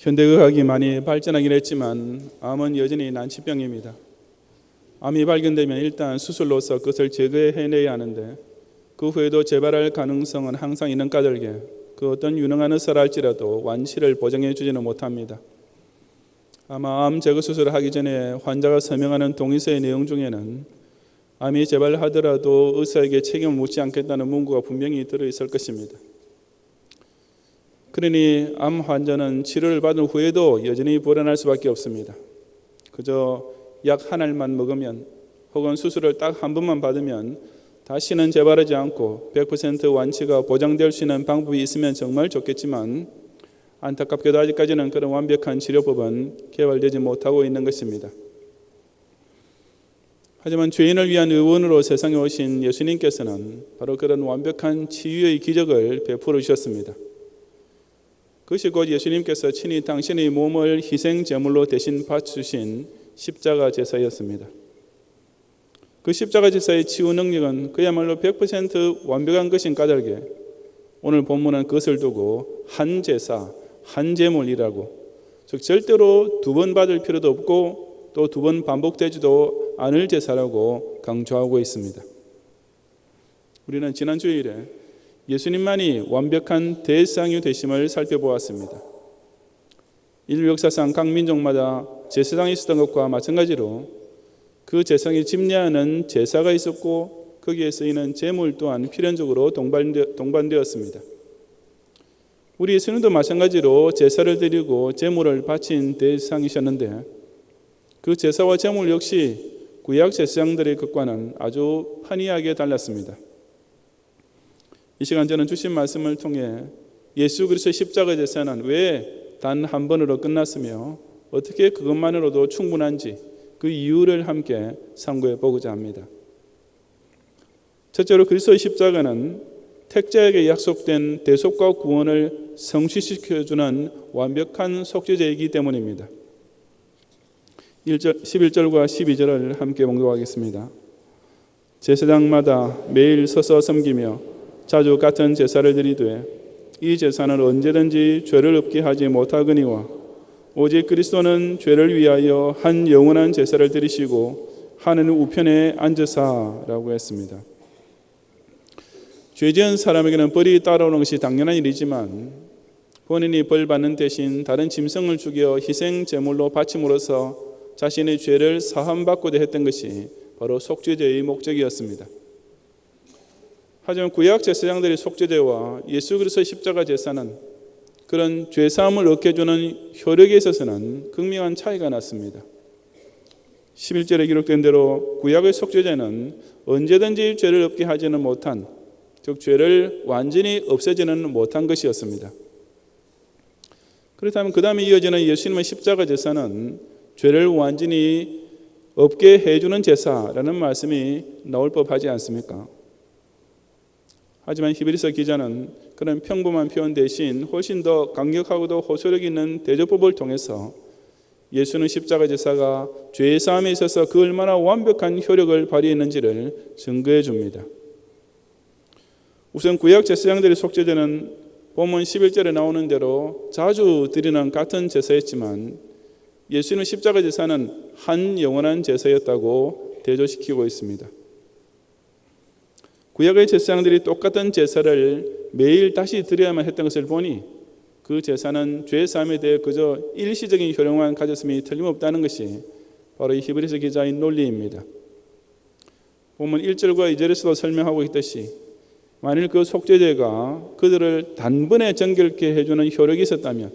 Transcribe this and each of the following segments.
현대의학이 많이 발전하긴 했지만 암은 여전히 난치병입니다. 암이 발견되면 일단 수술로서 그것을 제거해내야 하는데 그 후에도 재발할 가능성은 항상 있는 까닭에 그 어떤 유능한 의사라 할지라도 완치를 보장해 주지는 못합니다. 아마 암 제거 수술을 하기 전에 환자가 서명하는 동의서의 내용 중에는 암이 재발하더라도 의사에게 책임을 묻지 않겠다는 문구가 분명히 들어있을 것입니다. 그러니 암 환자는 치료를 받은 후에도 여전히 불안할 수밖에 없습니다. 그저 약 한 알만 먹으면 혹은 수술을 딱 한 번만 받으면 다시는 재발하지 않고 100% 완치가 보장될 수 있는 방법이 있으면 정말 좋겠지만 안타깝게도 아직까지는 그런 완벽한 치료법은 개발되지 못하고 있는 것입니다. 하지만 죄인을 위한 의원으로 세상에 오신 예수님께서는 바로 그런 완벽한 치유의 기적을 베풀어 주셨습니다. 그것이 곧 예수님께서 친히 당신의 몸을 희생 제물로 대신 바치신 십자가 제사였습니다. 그 십자가 제사의 치유 능력은 그야말로 100% 완벽한 것인 까닭에 오늘 본문은 그것을 두고 한 제사, 한 제물이라고, 즉 절대로 두 번 받을 필요도 없고 또 두 번 반복되지도 않을 제사라고 강조하고 있습니다. 우리는 지난 주일에 예수님만이 완벽한 대상이 되심을 살펴보았습니다. 인류 역사상 각 민족마다 제사장이 있었던 것과 마찬가지로 그 제사장이 집례하는 제사가 있었고 거기에 쓰이는 제물 또한 필연적으로 동반되었습니다. 우리 예수님도 마찬가지로 제사를 드리고 제물을 바친 대상이셨는데 그 제사와 제물 역시 구약 제사장들의 것과는 아주 판이하게 달랐습니다. 이 시간 저는 주신 말씀을 통해 예수 그리스도의 십자가 제사는 왜 단 한 번으로 끝났으며 어떻게 그것만으로도 충분한지 그 이유를 함께 상고해 보고자 합니다. 첫째로 그리스도의 십자가는 택자에게 약속된 대속과 구원을 성취시켜주는 완벽한 속죄제이기 때문입니다. 11절과 12절을 함께 봉독하겠습니다. 제사장마다 매일 서서 섬기며 자주 같은 제사를 드리되 이 제사는 언제든지 죄를 없게 하지 못하거니와 오직 그리스도는 죄를 위하여 한 영원한 제사를 드리시고 하늘 우편에 앉으사라고 했습니다. 죄 지은 사람에게는 벌이 따라오는 것이 당연한 일이지만 본인이 벌 받는 대신 다른 짐승을 죽여 희생 제물로 바침으로써 자신의 죄를 사함받고자 했던 것이 바로 속죄제의 목적이었습니다. 하지만 구약 제사장들의 속죄제와 예수 그리스도의 십자가 제사는 그런 죄사함을 얻게 해주는 효력에 있어서는 극명한 차이가 났습니다. 11절에 기록된 대로 구약의 속죄제는 언제든지 죄를 없게 하지는 못한, 즉 죄를 완전히 없애지는 못한 것이었습니다. 그렇다면 그 다음에 이어지는 예수님의 십자가 제사는 죄를 완전히 없게 해주는 제사라는 말씀이 나올 법하지 않습니까? 하지만 히브리서 기자는 그런 평범한 표현 대신 훨씬 더 강력하고도 호소력 있는 대조법을 통해서 예수는 십자가 제사가 죄의 사함에 있어서 그 얼마나 완벽한 효력을 발휘했는지를 증거해 줍니다. 우선 구약 제사장들의 속죄제는 본문 11절에 나오는 대로 자주 드리는 같은 제사였지만 예수는 십자가 제사는 한 영원한 제사였다고 대조시키고 있습니다. 구약의 제사장들이 똑같은 제사를 매일 다시 드려야만 했던 것을 보니 그 제사는 죄 사함에 대해 그저 일시적인 효력만 가졌음이 틀림없다는 것이 바로 이 히브리서 기자의 논리입니다. 본문 1절과 2절에서도 설명하고 있듯이 만일 그 속죄제가 그들을 단번에 정결케 해주는 효력이 있었다면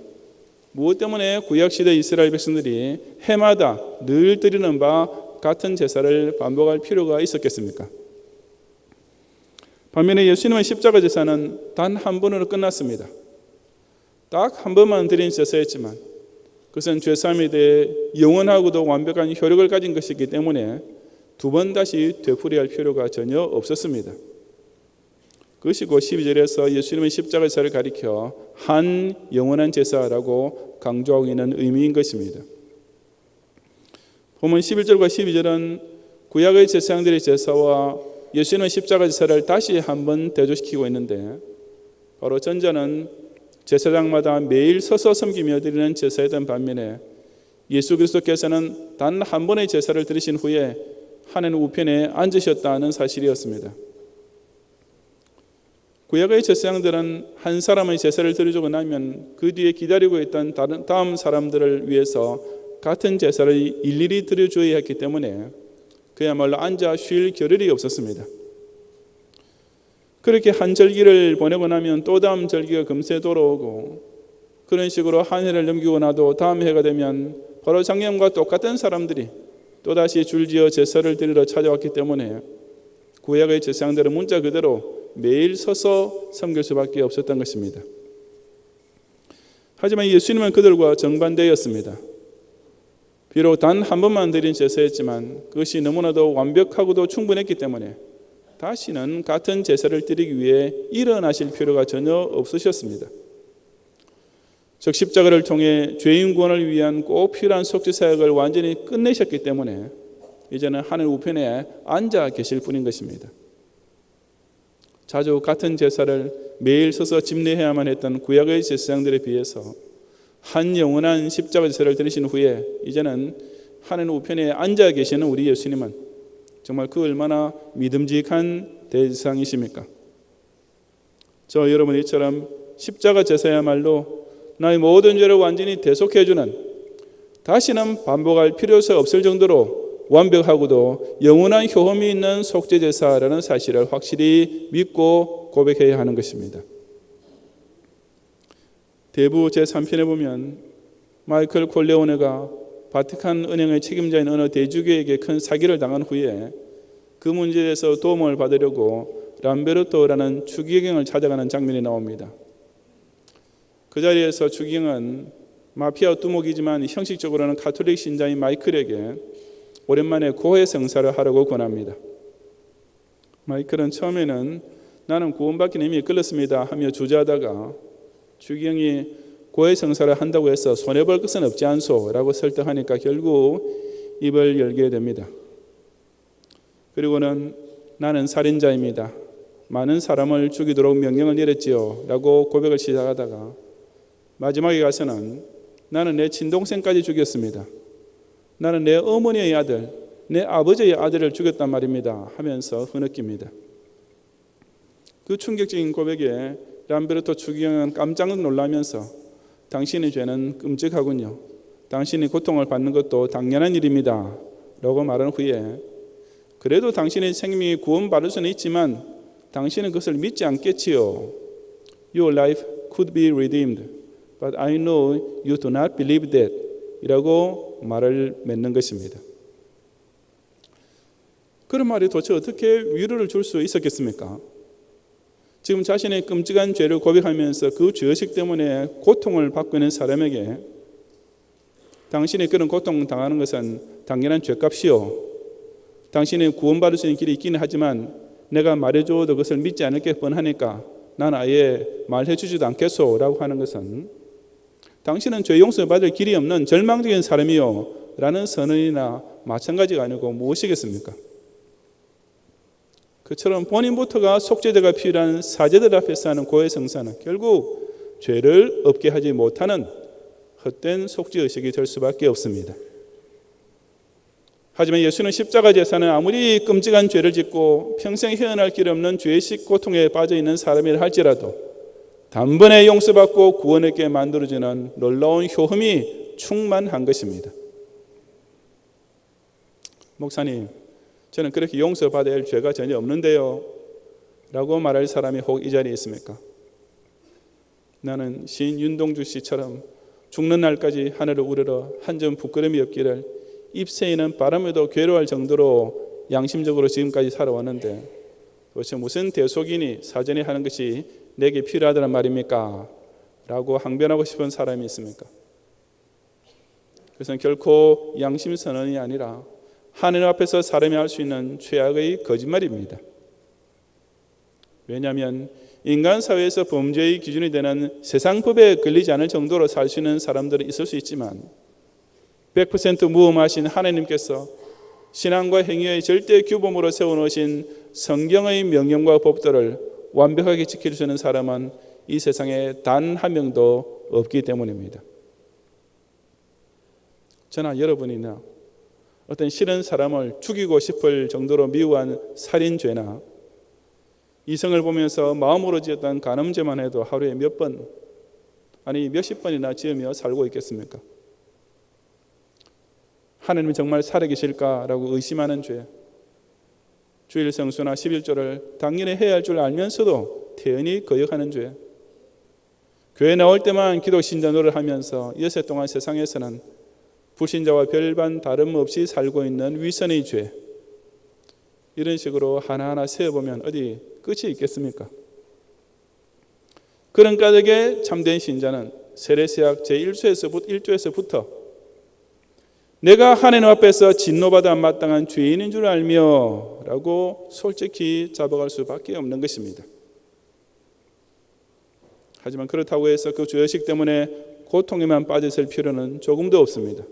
무엇 때문에 구약시대 이스라엘 백성들이 해마다 늘 드리는 바 같은 제사를 반복할 필요가 있었겠습니까? 반면에 예수님의 십자가 제사는 단 한 번으로 끝났습니다. 딱 한 번만 드린 제사였지만 그것은 죄사함에 대해 영원하고도 완벽한 효력을 가진 것이기 때문에 두 번 다시 되풀이할 필요가 전혀 없었습니다. 그것이 곧 12절에서 예수님의 십자가 제사를 가리켜 한 영원한 제사라고 강조하고 있는 의미인 것입니다. 보면 11절과 12절은 구약의 제사장들의 제사와 예수님의 십자가 제사를 다시 한번 대조시키고 있는데 바로 전자는 제사장마다 매일 서서 섬기며 드리는 제사였던 반면에 예수 그리스도께서는 단 한 번의 제사를 드리신 후에 하늘 우편에 앉으셨다는 사실이었습니다. 구약의 제사장들은 한 사람의 제사를 드려주고 나면 그 뒤에 기다리고 있던 다음 사람들을 위해서 같은 제사를 일일이 드려줘야 했기 때문에 그야말로 앉아 쉴 겨를이 없었습니다. 그렇게 한 절기를 보내고 나면 또 다음 절기가 금세 돌아오고 그런 식으로 한 해를 넘기고 나도 다음 해가 되면 바로 작년과 똑같은 사람들이 또다시 줄지어 제사를 드리러 찾아왔기 때문에 구약의 제사장들은 문자 그대로 매일 서서 섬길 수밖에 없었던 것입니다. 하지만 예수님은 그들과 정반대였습니다. 비록 단 한 번만 드린 제사였지만 그것이 너무나도 완벽하고도 충분했기 때문에 다시는 같은 제사를 드리기 위해 일어나실 필요가 전혀 없으셨습니다. 즉 십자가를 통해 죄인 구원을 위한 꼭 필요한 속죄 사역을 완전히 끝내셨기 때문에 이제는 하늘 우편에 앉아 계실 뿐인 것입니다. 자주 같은 제사를 매일 서서 집례해야만 했던 구약의 제사장들에 비해서 한 영원한 십자가 제사를 드리신 후에 이제는 하늘 우편에 앉아 계시는 우리 예수님은 정말 그 얼마나 믿음직한 대제사장이십니까? 저 여러분 이처럼 십자가 제사야말로 나의 모든 죄를 완전히 대속해주는 다시는 반복할 필요가 없을 정도로 완벽하고도 영원한 효험이 있는 속죄제사라는 사실을 확실히 믿고 고백해야 하는 것입니다. 대부 제3편에 보면 마이클 콜레오네가 바티칸 은행의 책임자인 어느 대주교에게 큰 사기를 당한 후에 그 문제에 대해서 도움을 받으려고 람베르토라는 추기경을 찾아가는 장면이 나옵니다. 그 자리에서 추기경은 마피아 두목이지만 형식적으로는 가톨릭 신자인 마이클에게 오랜만에 고해 성사를 하라고 권합니다. 마이클은 처음에는 나는 구원받기는 이미 끌렸습니다 하며 주저하다가 추기경이 고해 성사를 한다고 해서 손해볼 것은 없지 않소 라고 설득하니까 결국 입을 열게 됩니다. 그리고는 나는 살인자입니다. 많은 사람을 죽이도록 명령을 내렸지요 라고 고백을 시작하다가 마지막에 가서는 나는 내 친동생까지 죽였습니다. 나는 내 어머니의 아들, 내 아버지의 아들을 죽였단 말입니다 하면서 흐느낍니다. 그 충격적인 고백에 람베르토 추기경은 깜짝 놀라면서 당신의 죄는 끔찍하군요. 당신이 고통을 받는 것도 당연한 일입니다 라고 말한 후에 그래도 당신의 생명이 구원받을 수는 있지만 당신은 그것을 믿지 않겠지요. Your life could be redeemed, but I know you do not believe that 이라고 말을 맺는 것입니다. 그런 말이 도대체 어떻게 위로를 줄 수 있었겠습니까? 지금 자신의 끔찍한 죄를 고백하면서 그 죄의식 때문에 고통을 받고 있는 사람에게 당신이 그런 고통을 당하는 것은 당연한 죄값이요. 당신이 구원받을 수 있는 길이 있기는 하지만 내가 말해줘도 그것을 믿지 않을 게 뻔하니까 난 아예 말해주지도 않겠소 라고 하는 것은 당신은 죄 용서를 받을 길이 없는 절망적인 사람이요 라는 선언이나 마찬가지가 아니고 무엇이겠습니까? 그처럼 본인부터가 속죄제가 필요한 사제들 앞에서 하는 고해 성사는 결국 죄를 없게 하지 못하는 헛된 속죄의식이 될 수밖에 없습니다. 하지만 예수는 십자가 제사는 아무리 끔찍한 죄를 짓고 평생 헤어날 길 없는 죄의식 고통에 빠져있는 사람이라 할지라도 단번에 용서받고 구원하게 만들어지는 놀라운 효험이 충만한 것입니다. 목사님, 저는 그렇게 용서받아야 할 죄가 전혀 없는데요 라고 말할 사람이 혹 이 자리에 있습니까? 나는 시인 윤동주 씨처럼 죽는 날까지 하늘을 우러러 한 점 부끄러움이 없기를 입새에는 바람에도 괴로워할 정도로 양심적으로 지금까지 살아왔는데 도대체 무슨 대속인이 사전에 하는 것이 내게 필요하다는 말입니까? 라고 항변하고 싶은 사람이 있습니까? 그것은 결코 양심 선언이 아니라 하늘 앞에서 사람이 할 수 있는 최악의 거짓말입니다. 왜냐하면 인간 사회에서 범죄의 기준이 되는 세상 법에 걸리지 않을 정도로 살 수 있는 사람들은 있을 수 있지만 100% 무험하신 하나님께서 신앙과 행위의 절대 규범으로 세워놓으신 성경의 명령과 법들을 완벽하게 지킬 수 있는 사람은 이 세상에 단 한 명도 없기 때문입니다. 저나 여러분이나 어떤 싫은 사람을 죽이고 싶을 정도로 미워한 살인죄나 이성을 보면서 마음으로 지었던 간음죄만 해도 하루에 몇 번, 아니 몇십 번이나 지으며 살고 있겠습니까? 하나님이 정말 살아계실까라고 의심하는 죄, 주일 성수나 11조를 당연히 해야 할 줄 알면서도 태연히 거역하는 죄, 교회 나올 때만 기독 신자 노릇을 하면서 여세 동안 세상에서는 불신자와 별반 다름없이 살고 있는 위선의 죄, 이런 식으로 하나하나 세어보면 어디 끝이 있겠습니까? 그런 까닭에 참된 신자는 세례세약 제1조에서부터 내가 하나님 앞에서 진노받아 마땅한 죄인인 줄 알며 라고 솔직히 잡아갈 수밖에 없는 것입니다. 하지만 그렇다고 해서 그 죄의식 때문에 고통에만 빠졌을 필요는 조금도 없습니다.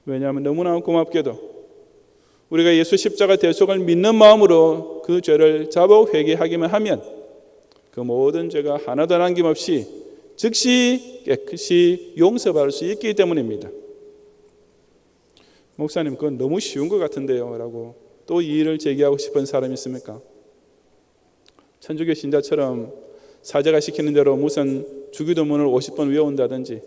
왜냐하면 너무나 고맙게도 우리가 예수 십자가 대속을 믿는 마음으로 그 죄를 잡아 회개하기만 하면 그 모든 죄가 하나도 남김없이 즉시 깨끗이 용서받을 수 있기 때문입니다. 목사님, 그건 너무 쉬운 것 같은데요 라고 또 이의를 제기하고 싶은 사람이 있습니까? 천주교 신자처럼 사제가 시키는 대로 무슨 주기도문을 50번 외운다든지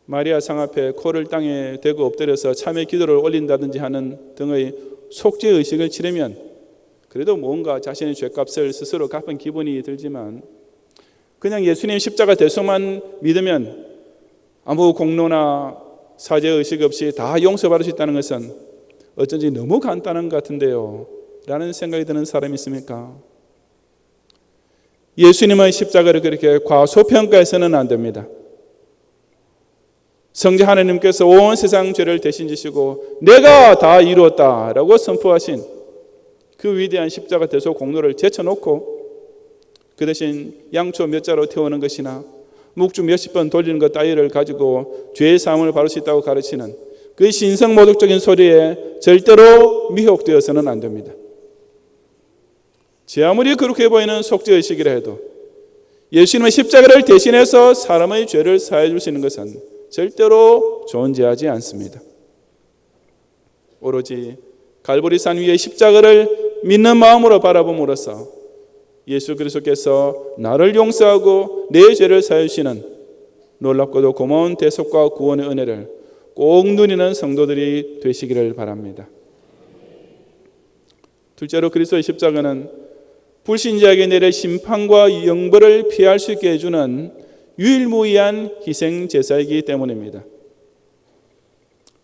마리아 상 앞에 코를 땅에 대고 엎드려서 참회 기도를 올린다든지 하는 등의 속죄의식을 치르면 그래도 뭔가 자신의 죄값을 스스로 갚은 기분이 들지만 그냥 예수님 십자가 대속만 믿으면 아무 공로나 사죄의식 없이 다 용서받을 수 있다는 것은 어쩐지 너무 간단한 것 같은데요 라는 생각이 드는 사람이 있습니까? 예수님의 십자가를 그렇게 과소평가해서는 안 됩니다. 성자 하나님께서 온 세상 죄를 대신 지시고 내가 다 이루었다라고 선포하신 그 위대한 십자가 대속 공로를 제쳐놓고 그 대신 양초 몇 자로 태우는 것이나 묵주 몇십 번 돌리는 것 따위를 가지고 죄의 사함을 받을 수 있다고 가르치는 그 신성모독적인 소리에 절대로 미혹되어서는 안 됩니다. 제 아무리 그렇게 보이는 속죄의식이라 해도 예수님의 십자가를 대신해서 사람의 죄를 사해 줄 수 있는 것은 절대로 존재하지 않습니다. 오로지 갈보리산 위에 십자가를 믿는 마음으로 바라봄으로써 예수 그리스도께서 나를 용서하고 내 죄를 사해 주시는 놀랍고도 고마운 대속과 구원의 은혜를 꼭 누리는 성도들이 되시기를 바랍니다. 둘째로 그리스도의 십자가는 불신자에게 내릴 심판과 영벌을 피할 수 있게 해주는 유일무이한 희생제사이기 때문입니다.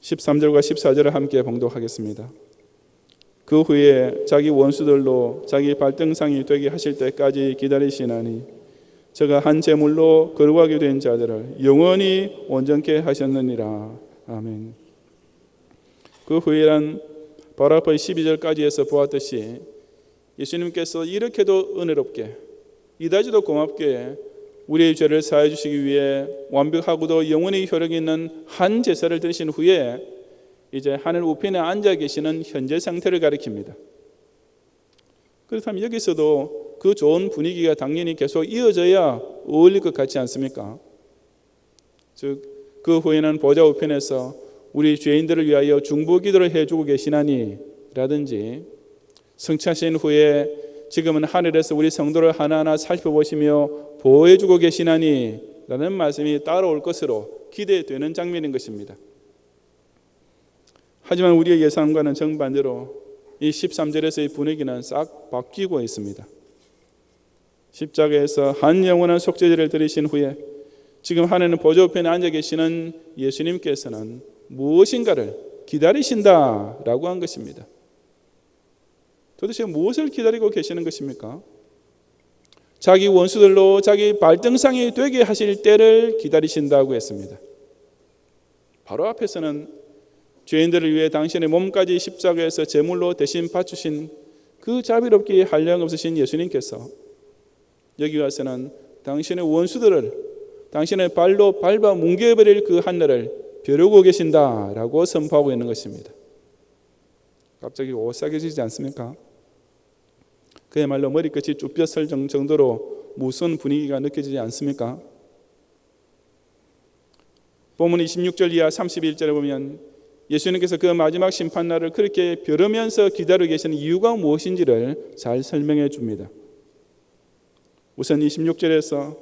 13절과 14절을 함께 봉독하겠습니다. 그 후에 자기 원수들로 자기 발등상이 되게 하실 때까지 기다리시나니 저가 한 제물로 거룩하게 된 자들을 영원히 온전케 하셨느니라. 아멘. 그 후에란 바로 앞의 12절까지에서 보았듯이 예수님께서 이렇게도 은혜롭게 이다지도 고맙게 우리의 죄를 사해 주시기 위해 완벽하고도 영원히 효력이 있는 한 제사를 드리신 후에 이제 하늘 우편에 앉아 계시는 현재 상태를 가리킵니다. 그렇다면 여기서도 그 좋은 분위기가 당연히 계속 이어져야 어울릴 것 같지 않습니까? 즉 그 후에는 보좌 우편에서 우리 죄인들을 위하여 중보기도를 해주고 계시나니 라든지 성취하신 후에 지금은 하늘에서 우리 성도를 하나하나 살펴보시며 보호해주고 계시나니 라는 말씀이 따라올 것으로 기대되는 장면인 것입니다. 하지만 우리의 예상과는 정반대로 이 13절에서의 분위기는 싹 바뀌고 있습니다. 십자가에서 한 영원한 속죄제를 드리신 후에 지금 하나님 보좌 우편에 앉아 계시는 예수님께서는 무엇인가를 기다리신다라고 한 것입니다. 도대체 무엇을 기다리고 계시는 것입니까? 자기 원수들로 자기 발등상이 되게 하실 때를 기다리신다고 했습니다. 바로 앞에서는 죄인들을 위해 당신의 몸까지 십자가에서 제물로 대신 바치신 그 자비롭게 한량없으신 예수님께서 여기 와서는 당신의 원수들을 당신의 발로 밟아 뭉개버릴 그 한날을 벼르고 계신다라고 선포하고 있는 것입니다. 갑자기 오싹해지지 않습니까? 그야말로 머리끝이 쭈뼛을 정도로 무서운 분위기가 느껴지지 않습니까? 본문 26절 이하 31절에 보면 예수님께서 그 마지막 심판날을 그렇게 벼르면서 기다리고 계시는 이유가 무엇인지를 잘 설명해 줍니다. 우선 26절에서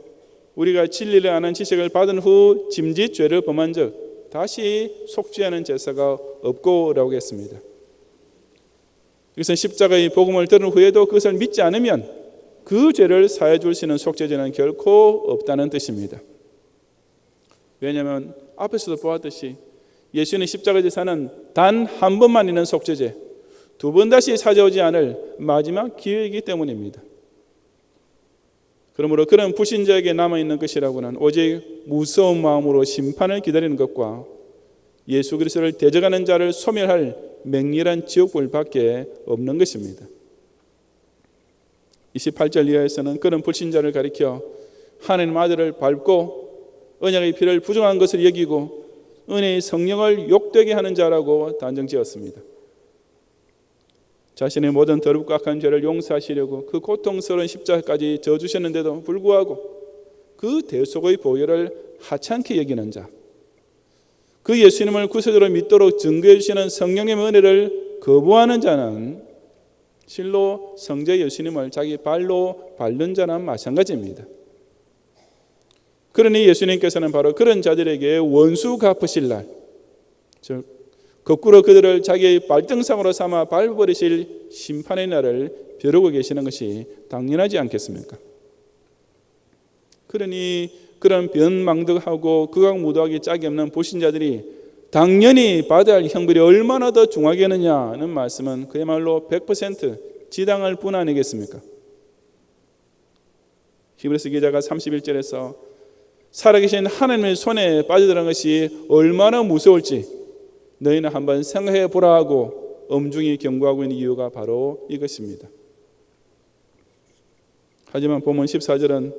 우리가 진리를 아는 지식을 받은 후 짐짓 죄를 범한 적 다시 속죄하는 제사가 없고라고 했습니다. 이것은 십자가의 복음을 들은 후에도 그것을 믿지 않으면 그 죄를 사해 줄 수 있는 속죄제는 결코 없다는 뜻입니다. 왜냐하면 앞에서도 보았듯이 예수님의 십자가 제사는 단 한 번만 있는 속죄제, 두 번 다시 찾아오지 않을 마지막 기회이기 때문입니다. 그러므로 그런 불신자에게 남아있는 것이라고는 오직 무서운 마음으로 심판을 기다리는 것과 예수 그리스도를 대적하는 자를 소멸할 맹렬한 지옥불밖에 없는 것입니다. 28절 이하에서는 그런 불신자를 가리켜 하나님 아들을 밟고 언약의 피를 부정한 것을 여기고 은혜의 성령을 욕되게 하는 자라고 단정지었습니다. 자신의 모든 더럽고 악한 죄를 용서하시려고 그 고통스러운 십자가까지 져주셨는데도 불구하고 그 대속의 보혈을 하찮게 여기는 자, 그 예수님을 구세주로 믿도록 증거해 주시는 성령의 은혜를 거부하는 자는 실로 성자 예수님을 자기 발로 밟는 자나 마찬가지입니다. 그러니 예수님께서는 바로 그런 자들에게 원수 갚으실 날, 즉 거꾸로 그들을 자기의 발등상으로 삼아 밟아버리실 심판의 날을 벼르고 계시는 것이 당연하지 않겠습니까? 그러니 그런 변망덕하고 극악무도하기 짝이 없는 불신자들이 당연히 받아야 할 형벌이 얼마나 더 중하겠느냐는 말씀은 그야말로 100% 지당할 뿐 아니겠습니까? 히브리서 기자가 31절에서 살아계신 하나님의 손에 빠져들은 것이 얼마나 무서울지 너희는 한번 생각해 보라 하고 엄중히 경고하고 있는 이유가 바로 이것입니다. 하지만 본문 14절은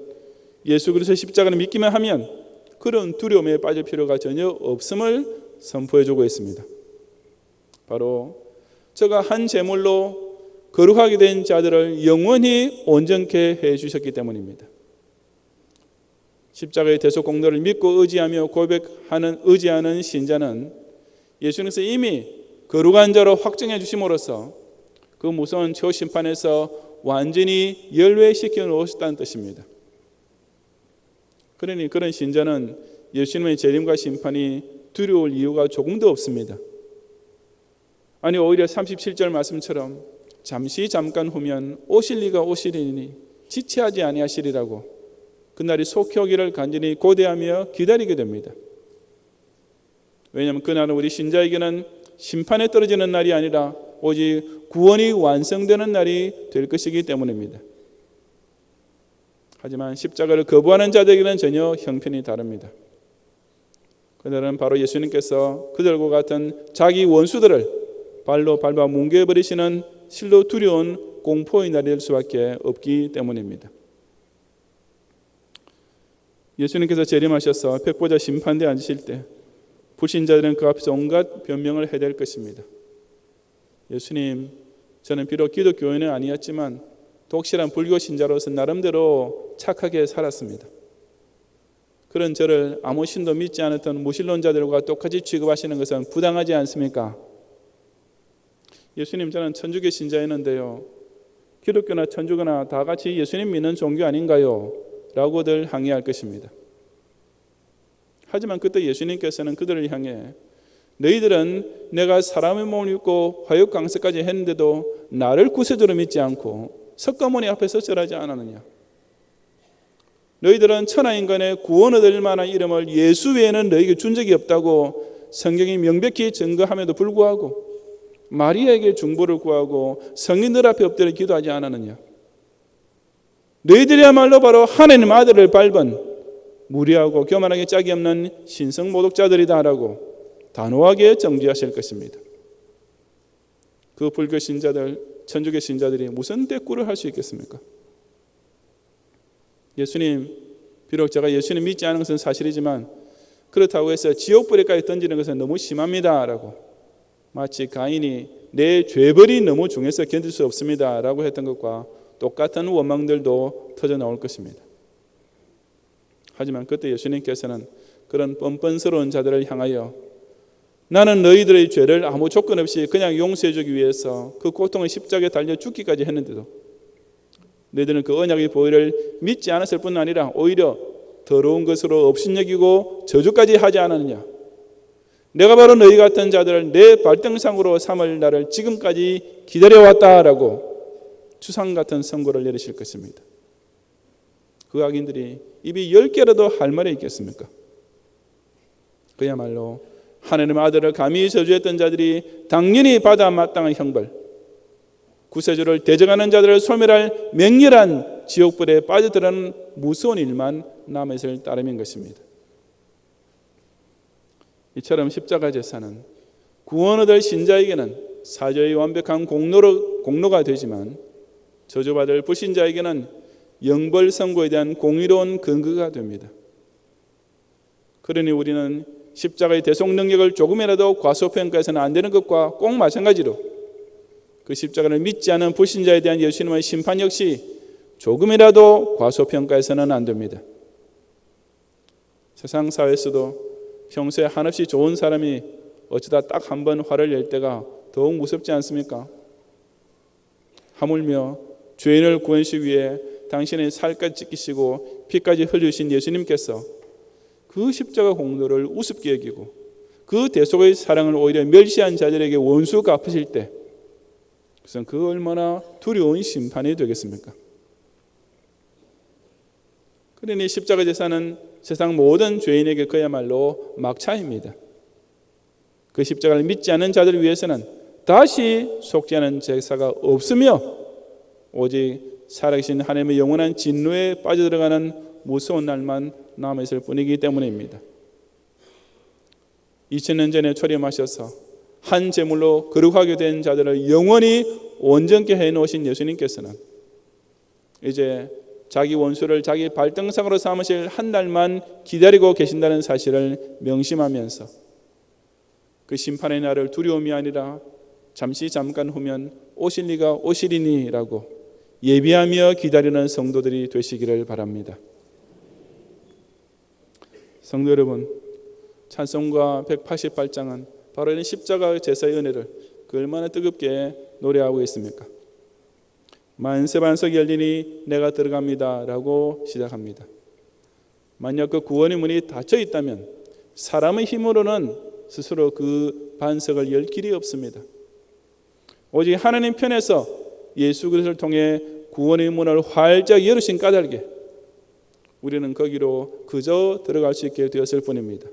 예수 그리스도의 십자가를 믿기만 하면 그런 두려움에 빠질 필요가 전혀 없음을 선포해주고 있습니다. 바로 저가 한 제물로 거룩하게 된 자들을 영원히 온전케 해주셨기 때문입니다. 십자가의 대속 공로를 믿고 의지하며 의지하는 신자는 예수님께서 이미 거룩한 자로 확정해 주심으로써 그 무서운 최후 심판에서 완전히 열외시켜 놓으셨다는 뜻입니다. 그러니 그런 신자는 예수님의 재림과 심판이 두려울 이유가 조금도 없습니다. 아니 오히려 37절 말씀처럼 잠깐 후면 오실 이가 오시리니 지체하지 아니하시리라고 그날이 속히 오기를 간절히 고대하며 기다리게 됩니다. 왜냐하면 그날은 우리 신자에게는 심판에 떨어지는 날이 아니라 오직 구원이 완성되는 날이 될 것이기 때문입니다. 하지만 십자가를 거부하는 자들에게는 전혀 형편이 다릅니다. 그들은 바로 예수님께서 그들과 같은 자기 원수들을 발로 밟아 뭉개버리시는 실로 두려운 공포의 날이 될 수밖에 없기 때문입니다. 예수님께서 재림하셔서 백보자 심판대에 앉으실 때 불신자들은 그 앞에서 온갖 변명을 해댈 것입니다. 예수님, 저는 비록 기독교인은 아니었지만 독실한 불교 신자로서 나름대로 착하게 살았습니다. 그런 저를 아무 신도 믿지 않았던 무신론자들과 똑같이 취급하시는 것은 부당하지 않습니까? 예수님, 저는 천주교 신자였는데요. 기독교나 천주교나 다 같이 예수님 믿는 종교 아닌가요? 라고들 항의할 것입니다. 하지만 그때 예수님께서는 그들을 향해 너희들은 내가 사람의 몸을 입고 화육강석까지 했는데도 나를 구세주로 믿지 않고 석가모니 앞에서 절하지 않았느냐? 너희들은 천하인간의 구원 얻을 만한 이름을 예수 외에는 너희에게 준 적이 없다고 성경이 명백히 증거함에도 불구하고 마리아에게 중보를 구하고 성인들 앞에 엎드려 기도하지 않았느냐? 너희들이야말로 바로 하나님 아들을 밟은 무리하고 교만하게 짝이 없는 신성모독자들이다라고 단호하게 정죄하실 것입니다. 그 불교 신자들, 천주교 신자들이 무슨 대꾸를 할 수 있겠습니까? 예수님, 비록 제가 예수님 믿지 않은 것은 사실이지만 그렇다고 해서 지옥불에까지 던지는 것은 너무 심합니다 라고, 마치 가인이 내 죄벌이 너무 중해서 견딜 수 없습니다 라고 했던 것과 똑같은 원망들도 터져 나올 것입니다. 하지만 그때 예수님께서는 그런 뻔뻔스러운 자들을 향하여 나는 너희들의 죄를 아무 조건 없이 그냥 용서해 주기 위해서 그 고통의 십자가에 달려 죽기까지 했는데도 너희들은 그 언약의 보혈을 믿지 않았을 뿐 아니라 오히려 더러운 것으로 업신여기고 저주까지 하지 않았느냐. 내가 바로 너희 같은 자들을 내 발등상으로 삼을 날을 지금까지 기다려왔다라고 추상 같은 선고를 내리실 것입니다. 그 악인들이 입이 10개라도 할 말이 있겠습니까? 그야말로 하나님의 아들을 감히 저주했던 자들이 당연히 받아 마땅한 형벌, 구세주를 대적하는 자들을 소멸할 맹렬한 지옥불에 빠져들어가는 무서운 일만 남아있을 따름인 것입니다. 이처럼 십자가 제사는 구원 얻을 신자에게는 사죄의 완벽한 공로가 되지만 저주받을 불신자에게는 영벌 선고에 대한 공의로운 근거가 됩니다. 그러니 우리는 십자가의 대속 능력을 조금이라도 과소평가해서는 안 되는 것과 꼭 마찬가지로 그 십자가를 믿지 않은 불신자에 대한 예수님의 심판 역시 조금이라도 과소평가해서는 안 됩니다. 세상 사회에서도 평소에 한없이 좋은 사람이 어쩌다 딱 한 번 화를 낼 때가 더욱 무섭지 않습니까? 하물며 죄인을 구원하시기 위해 당신의 살까지 찢기시고 피까지 흘리신 예수님께서 그 십자가 공로를 우습게 여기고 그 대속의 사랑을 오히려 멸시한 자들에게 원수 갚으실 때 그것은 그 얼마나 두려운 심판이 되겠습니까? 그러니 십자가 제사는 세상 모든 죄인에게 그야말로 막차입니다. 그 십자가를 믿지 않는 자들을 위해서는 다시 속지 않은 제사가 없으며 오직 살아계신 하나님의 영원한 진노에 빠져들어가는 무서운 날만 남아있을 뿐이기 때문입니다. 2000년 전에 초림하셔서 한 제물로 거룩하게 된 자들을 영원히 온전케 해놓으신 예수님께서는 이제 자기 원수를 자기 발등상으로 삼으실 한 날만 기다리고 계신다는 사실을 명심하면서 그 심판의 날을 두려움이 아니라 잠깐 후면 오실 리가 오시리니라고 예비하며 기다리는 성도들이 되시기를 바랍니다. 성도 여러분, 찬송가 188장은 바로 이런 십자가 제사의 은혜를 얼마나 뜨겁게 노래하고 있습니까? 만세 반석이 열리니 내가 들어갑니다 라고 시작합니다. 만약 그 구원의 문이 닫혀 있다면 사람의 힘으로는 스스로 그 반석을 열 길이 없습니다. 오직 하나님 편에서 예수 그리스도를 통해 구원의 문을 활짝 열으신 까닭에 우리는 거기로 그저 들어갈 수 있게 되었을 뿐입니다.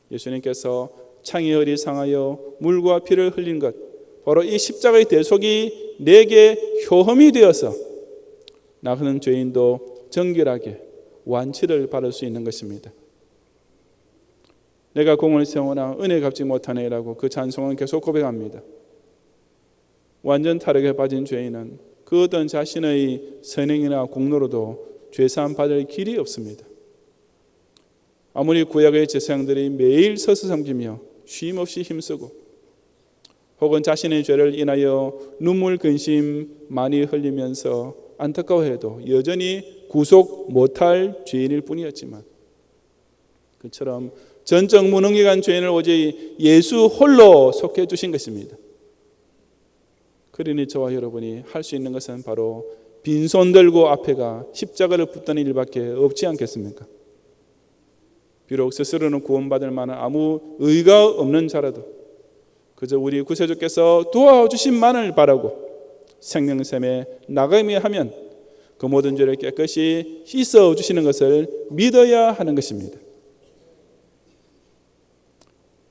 예수님께서 창이 허리 상하여 물과 피를 흘린 것, 바로 이 십자가의 대속이 내게 효험이 되어서 나 같은 죄인도 정결하게 완치를 받을 수 있는 것입니다. 내가 공을 세우나 은혜 갚지 못하네라고 그 찬송은 계속 고백합니다. 완전 타락에 빠진 죄인은 그 어떤 자신의 선행이나 공로로도 죄사함 받을 길이 없습니다. 아무리 구약의 제사장들이 매일 서서 섬기며 쉼없이 힘쓰고 혹은 자신의 죄를 인하여 눈물 근심 많이 흘리면서 안타까워해도 여전히 구속 못할 죄인일 뿐이었지만 그처럼 전적 무능력한 죄인을 오직 예수 홀로 속해 주신 것입니다. 그러니 저와 여러분이 할 수 있는 것은 바로 빈손 들고 앞에가 십자가를 붙드는 일밖에 없지 않겠습니까? 비록 스스로는 구원받을 만한 아무 의가 없는 자라도 그저 우리 구세주께서 도와주심만을 바라고 생명샘에 나가며 하면 그 모든 죄를 깨끗이 씻어주시는 것을 믿어야 하는 것입니다.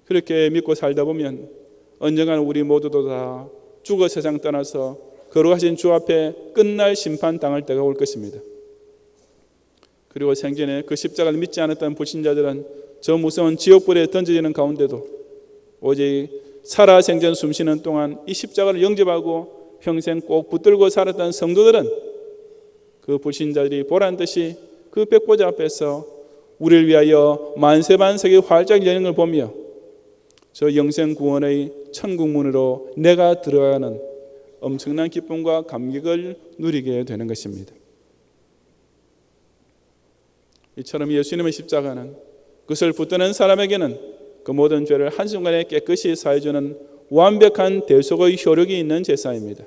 그렇게 믿고 살다 보면 언젠가는 우리 모두도 다 죽어 세상 떠나서 거룩하신 주 앞에 끝날 심판 당할 때가 올 것입니다. 그리고 생전에 그 십자가를 믿지 않았던 불신자들은 저 무서운 지옥불에 던져지는 가운데도 오직 살아 생전 숨쉬는 동안 이 십자가를 영접하고 평생 꼭 붙들고 살았던 성도들은 그 불신자들이 보란듯이 그 백보자 앞에서 우리를 위하여 만세반석이 활짝 열리는 걸 보며 저 영생 구원의 천국문으로 내가 들어가는 엄청난 기쁨과 감격을 누리게 되는 것입니다. 이처럼 예수님의 십자가는 그것을 붙드는 사람에게는 그 모든 죄를 한순간에 깨끗이 사해주는 완벽한 대속의 효력이 있는 제사입니다.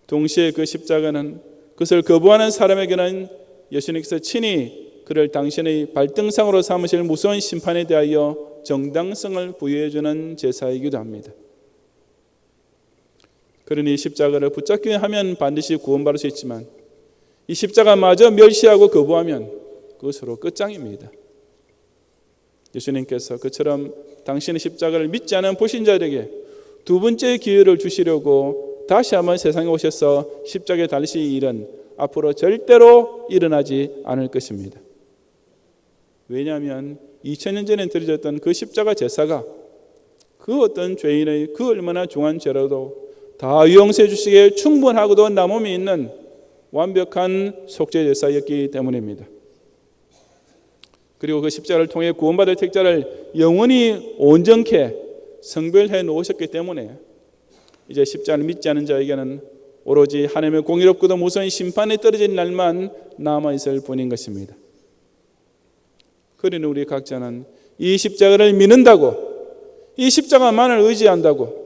동시에 그 십자가는 그것을 거부하는 사람에게는 예수님께서 친히 그를 당신의 발등상으로 삼으실 무서운 심판에 대하여 정당성을 부여해주는 제사이기도 합니다. 그러니 십자가를 붙잡기만 하면 반드시 구원받을 수 있지만 이 십자가마저 멸시하고 거부하면 그것으로 끝장입니다. 예수님께서 그처럼 당신의 십자가를 믿지 않은 불신자들에게 두 번째 기회를 주시려고 다시 한번 세상에 오셔서 십자가에 달리실 일은 앞으로 절대로 일어나지 않을 것입니다. 왜냐하면 2000년 전에 드려졌던 그 십자가 제사가 그 어떤 죄인의 그 얼마나 중한 죄라도 다 용서해 주시기에 충분하고도 남음이 있는 완벽한 속죄 제사였기 때문입니다. 그리고 그 십자가를 통해 구원받을 택자를 영원히 온전케 성별해 놓으셨기 때문에 이제 십자가를 믿지 않은 자에게는 오로지 하나님의 공의롭고도 무서운 심판에 떨어진 날만 남아있을 뿐인 것입니다. 그러니 우리 각자는 이 십자가를 믿는다고, 이 십자가만을 의지한다고,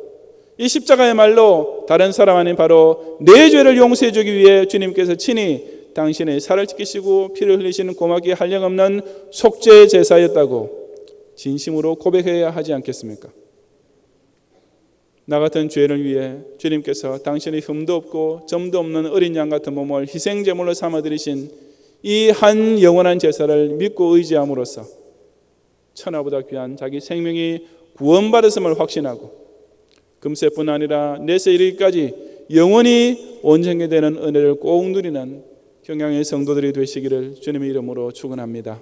이 십자가야말로 다른 사람 아닌 바로 내 죄를 용서해 주기 위해 주님께서 친히 당신의 살을 지키시고 피를 흘리시는 고맙게 한량없는 속죄 제사였다고 진심으로 고백해야 하지 않겠습니까? 나 같은 죄를 위해 주님께서 당신의 흠도 없고 점도 없는 어린 양 같은 몸을 희생제물로 삼아드리신 이 한 영원한 제사를 믿고 의지함으로써 천하보다 귀한 자기 생명이 구원받았음을 확신하고 금세뿐 아니라 내세 이르기까지 영원히 온전히 되는 은혜를 꼭 누리는 경양의 성도들이 되시기를 주님의 이름으로 축원합니다.